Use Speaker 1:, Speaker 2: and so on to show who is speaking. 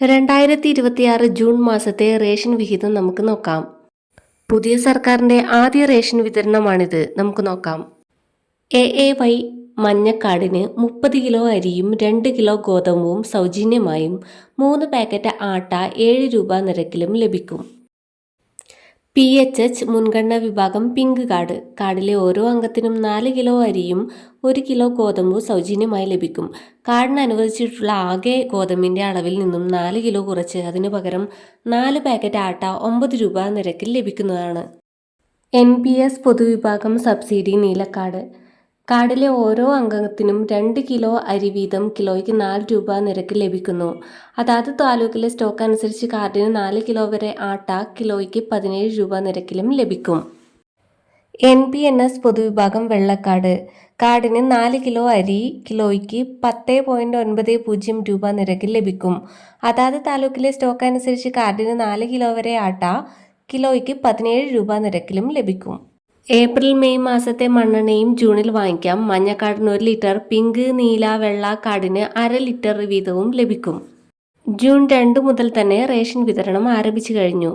Speaker 1: 2026 June മാസത്തെ ration വിഹിതം നമുക്ക് നോക്കാം. പുതിയ സർക്കാരിന്റെ ആദ്യ റേഷൻ വിതരണമാണിത്. നമുക്ക് നോക്കാം. AAY മഞ്ഞക്കാർഡിന് 30 കിലോ അരിയും 2 കിലോ ഗോതമ്പും സൗജന്യമായും 3 പാക്കറ്റ് ആട്ട 7 രൂപ നിരക്കിലും ലഭിക്കും. PHH മുൻഗണനാ വിഭാഗം പിങ്ക് കാർഡിലെ ഓരോ അംഗത്തിനും 4 കിലോ അരിയും 1 കിലോ ഗോതമ്പും സൗജന്യമായി ലഭിക്കും. കാർഡിന് അനുവദിച്ചിട്ടുള്ള ആകെ ഗോതമ്പിന്റെ അളവിൽ നിന്നും 4 കിലോ കുറച്ച് അതിനു പകരം 4 പാക്കറ്റ് ആട്ട 9 രൂപ നിരക്കിൽ ലഭിക്കുന്നതാണ്. NPS പൊതുവിഭാഗം സബ്സിഡി കാർഡിലെ ഓരോ അംഗത്തിനും 2 കിലോ അരി വീതം കിലോയ്ക്ക് 4 രൂപ നിരക്കിൽ ലഭിക്കുന്നു. അതാത് താലൂക്കിലെ സ്റ്റോക്ക് അനുസരിച്ച് കാർഡിന് 4 കിലോ വരെ ആട്ട കിലോയ്ക്ക് 17 രൂപ നിരക്കിലും ലഭിക്കും. NPNS പൊതുവിഭാഗം കാർഡിന് 4 കിലോ അരി കിലോയ്ക്ക് 10.90 രൂപ നിരക്കിൽ ലഭിക്കും. അതാത് താലൂക്കിലെ സ്റ്റോക്ക് അനുസരിച്ച് കാർഡിന് 4 കിലോ വരെ ആട്ട കിലോയ്ക്ക് 17 രൂപ നിരക്കിലും ലഭിക്കും. ഏപ്രിൽ മെയ് മാസത്തെ മണ്ണെണ്ണയും ജൂണിൽ വാങ്ങിക്കാം. മഞ്ഞ കാർഡിന് 1 ലിറ്റർ, പിങ്ക്, നീല, വെള്ള കാർഡിന് 1/2 ലിറ്റർ വീതവും ലഭിക്കും. ജൂൺ 2 മുതൽ തന്നെ റേഷൻ വിതരണം ആരംഭിച്ചു കഴിഞ്ഞു.